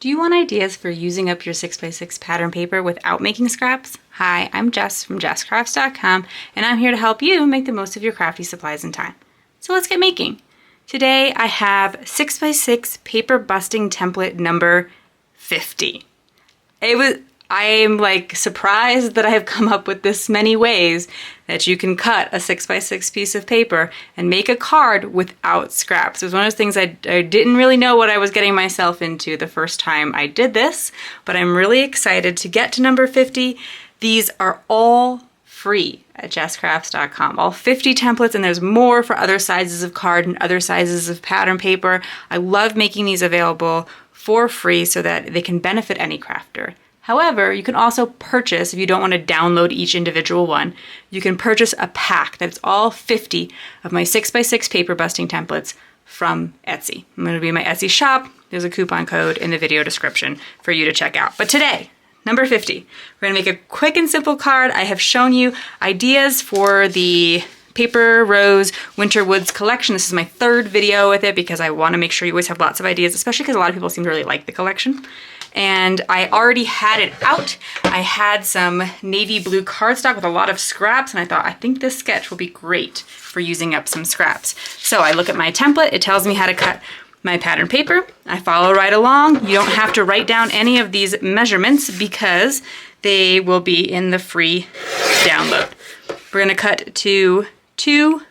Do you want ideas for using up your 6x6 pattern paper without making scraps? Hi, I'm Jess from JessCrafts.com, and I'm here to help you make the most of your crafty supplies and time. So let's get making. Today I have 6x6 paper busting template number 50. I am like surprised that I have come up with this many ways that you can cut a 6x6 piece of paper and make a card without scraps. It was one of those things I didn't really know what I was getting myself into the first time I did this, but I'm really excited to get to number 50. These are all free at jesscrafts.com. All 50 templates, and there's more for other sizes of card and other sizes of pattern paper. I love making these available for free so that they can benefit any crafter. However, you can also purchase, if you don't want to download each individual one, you can purchase a pack that's all 50 of my 6x6 paper busting templates from Etsy. I'm going to be in my Etsy shop. There's a coupon code in the video description for you to check out. But today, number 50, we're going to make a quick and simple card. I have shown you ideas for the Paper Rose Winter Woods collection. This is my third video with it because I want to make sure you always have lots of ideas, especially because a lot of people seem to really like the collection. And I already had it out. I had some navy blue cardstock with a lot of scraps, and I thought, I think this sketch will be great for using up some scraps. So I look at my template, it tells me how to cut my pattern paper. I follow right along. You don't have to write down any of these measurements because they will be in the free download. We're gonna cut to 2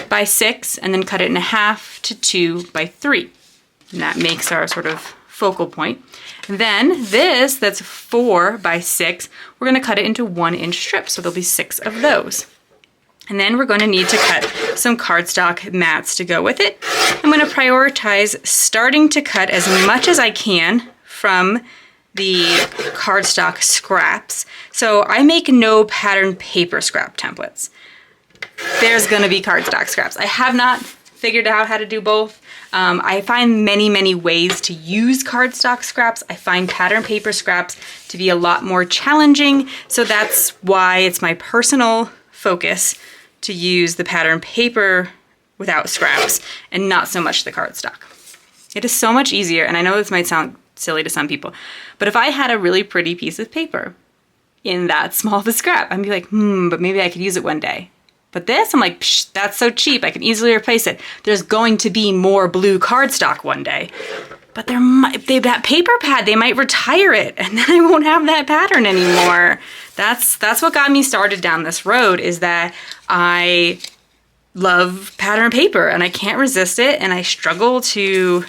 by 6 and then cut it in half to 2 by 3. And that makes our sort of focal point. Then this, that's 4 by 6, we're going to cut it into 1-inch strips, so there'll be 6 of those. And then we're going to need to cut some cardstock mats to go with it. I'm going to prioritize starting to cut as much as I can from the cardstock scraps. So I make no pattern paper scrap templates. There's going to be cardstock scraps. I have not figured out how to do both. I find many ways to use cardstock scraps. I find pattern paper scraps to be a lot more challenging, so that's why it's my personal focus to use the pattern paper without scraps and not so much the cardstock. It is so much easier, and I know this might sound silly to some people, but if I had a really pretty piece of paper in that small of a scrap, I'd be like, but maybe I could use it one day. But this, I'm like, psh, that's so cheap, I can easily replace it. There's going to be more blue cardstock one day. But that paper pad, they might retire it, and then I won't have that pattern anymore. That's what got me started down this road, is that I love pattern paper, and I can't resist it, and I struggle to,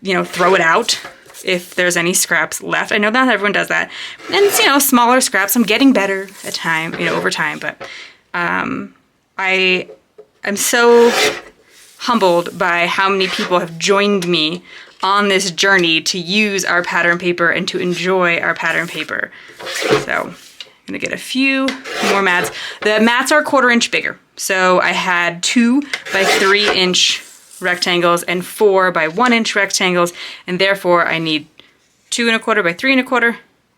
throw it out if there's any scraps left. I know not everyone does that. And it's, smaller scraps. I'm getting better at time, over time, but I am so humbled by how many people have joined me on this journey to use our pattern paper and to enjoy our pattern paper. So I'm gonna get a few more mats. The mats are 1/4 inch bigger. So I had 2 by 3 inch rectangles and 4 by 1 inch rectangles, and therefore I need 2 1/4 by 3 1/4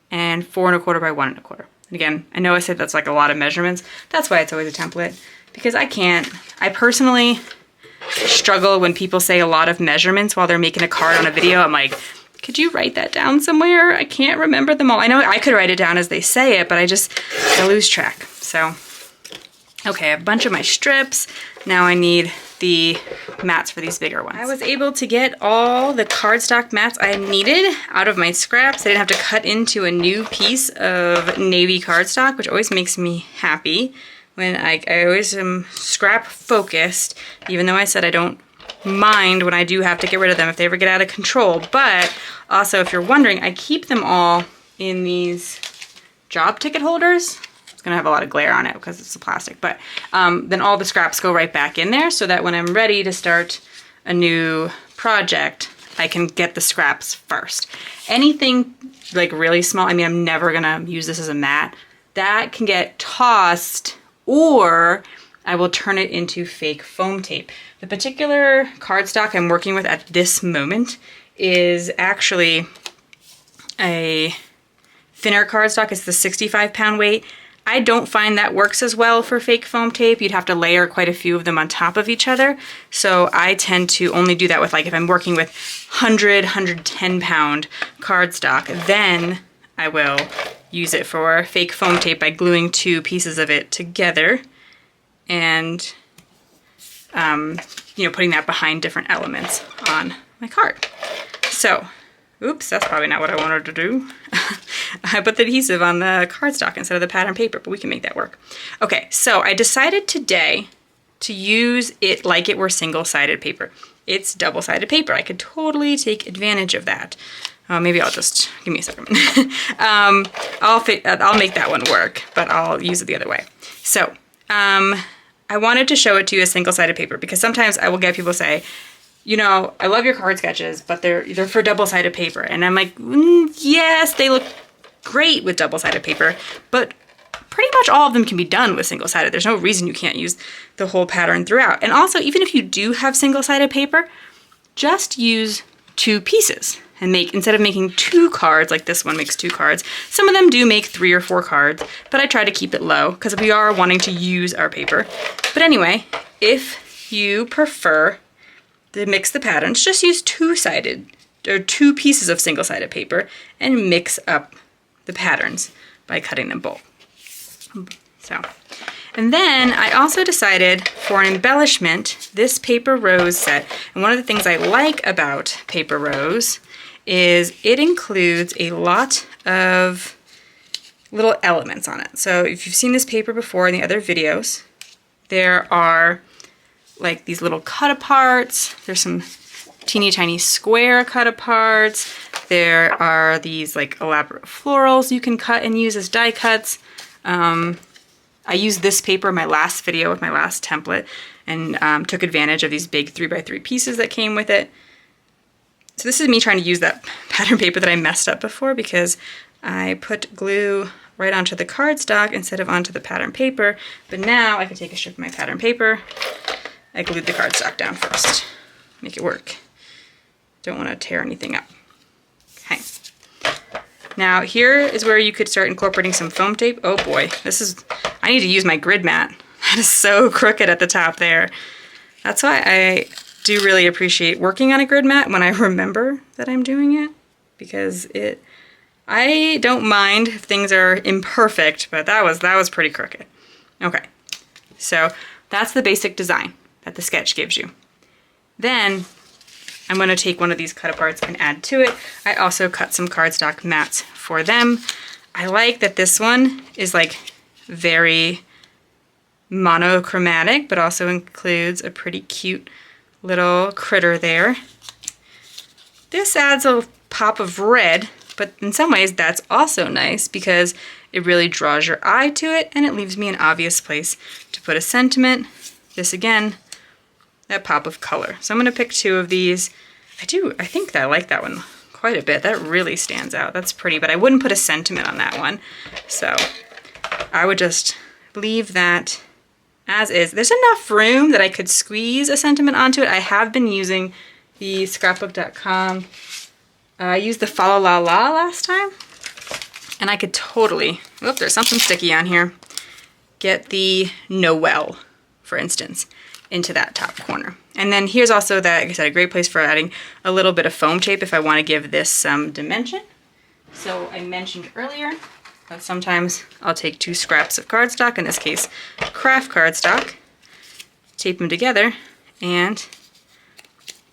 and 4 1/4 by 1 1/4. And again, I know I said that's like a lot of measurements. That's why it's always a template, because I personally struggle when people say a lot of measurements while they're making a card on a video. I'm like, could you write that down somewhere? I can't remember them all. I know I could write it down as they say it, but I lose track. So, okay, a bunch of my strips. Now I need the mats for these bigger ones. I was able to get all the cardstock mats I needed out of my scraps. I didn't have to cut into a new piece of navy cardstock, which always makes me happy. When I always am scrap focused, even though I said I don't mind when I do have to get rid of them if they ever get out of control. But also, if you're wondering, I keep them all in these job ticket holders. It's gonna have a lot of glare on it because it's the plastic, but then all the scraps go right back in there so that when I'm ready to start a new project, I can get the scraps first. Anything like really small, I mean, I'm never gonna use this as a mat, that can get tossed, or I will turn it into fake foam tape. The particular cardstock I'm working with at this moment is actually a thinner cardstock. It's the 65-pound weight. I don't find that works as well for fake foam tape. You'd have to layer quite a few of them on top of each other. So I tend to only do that with, like, if I'm working with 110 pound cardstock, then I will use it for fake foam tape by gluing 2 pieces of it together and, you know, putting that behind different elements on my card. So, oops, that's probably not what I wanted to do. I put the adhesive on the cardstock instead of the pattern paper, but we can make that work. Okay, so I decided today to use it like it were single-sided paper. It's double-sided paper. I could totally take advantage of that. Maybe I'll just, give me a second. I'll make that one work, but I'll use it the other way. So, I wanted to show it to you as single-sided paper because sometimes I will get people say, you know, I love your card sketches, but they're for double-sided paper. And I'm like, yes, they look great with double-sided paper, but pretty much all of them can be done with single-sided. There's no reason you can't use the whole pattern throughout. And also, even if you do have single-sided paper, just use 2 pieces and instead of making 2 cards, like this one makes 2 cards, some of them do make 3 or 4 cards, but I try to keep it low because we are wanting to use our paper. But anyway, if you prefer to mix the patterns, just use 2-sided or 2 pieces of single-sided paper and mix up the patterns by cutting them both. So, and then I also decided for an embellishment, this paper rose set, and one of the things I like about paper rose is it includes a lot of little elements on it. So if you've seen this paper before in the other videos, there are like these little cut-aparts, there's some teeny tiny square cut-aparts, there are these like elaborate florals you can cut and use as die cuts. I used this paper in my last video with my last template and took advantage of these big 3x3 pieces that came with it. So this is me trying to use that pattern paper that I messed up before because I put glue right onto the cardstock instead of onto the pattern paper, but now I can take a strip of my pattern paper. I glued the cardstock down first. Make it work. Don't want to tear anything up. Okay. Now here is where you could start incorporating some foam tape. Oh boy, I need to use my grid mat. That is so crooked at the top there. That's why I do really appreciate working on a grid mat when I remember that I'm doing it, because I don't mind if things are imperfect, but that was pretty crooked. Okay, so that's the basic design that the sketch gives you. Then I'm going to take one of these cut aparts and add to it. I also cut some cardstock mats for them. I like that this one is like very monochromatic, but also includes a pretty cute little critter there. This adds a pop of red, but in some ways that's also nice because it really draws your eye to it and it leaves me an obvious place to put a sentiment. This again, that pop of color. So I'm going to pick 2 of these. I think that I like that one quite a bit. That really stands out. That's pretty, but I wouldn't put a sentiment on that one. So I would just leave that as is. There's enough room that I could squeeze a sentiment onto it. I have been using the scrapbook.com. I used the Fa La La La last time, and I could totally, whoop, there's something sticky on here, get the Noel, for instance, into that top corner. And then here's also that, like I said, a great place for adding a little bit of foam tape if I want to give this some dimension. So I mentioned earlier that sometimes I'll take 2 scraps of cardstock, in this case craft cardstock, tape them together, and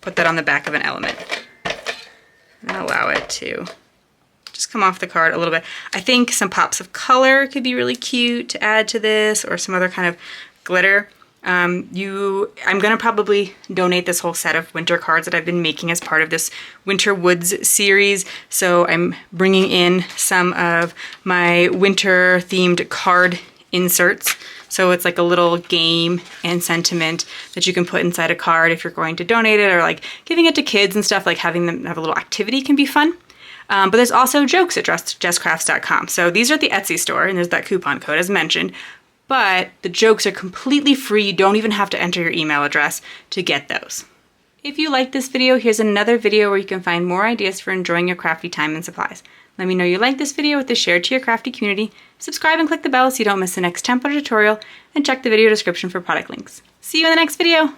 put that on the back of an element. And allow it to just come off the card a little bit. I think some pops of color could be really cute to add to this, or some other kind of glitter. I'm gonna probably donate this whole set of winter cards that I've been making as part of this Winter Woods series. So I'm bringing in some of my winter themed card inserts. So it's like a little game and sentiment that you can put inside a card if you're going to donate it, or like giving it to kids and stuff, like having them have a little activity can be fun. But there's also jokes at jesscrafts.com. So these are at the Etsy store, and there's that coupon code as mentioned. But the jokes are completely free. You don't even have to enter your email address to get those. If you like this video, here's another video where you can find more ideas for enjoying your crafty time and supplies. Let me know you like this video with the share to your crafty community, subscribe and click the bell so you don't miss the next template tutorial, and check the video description for product links. See you in the next video!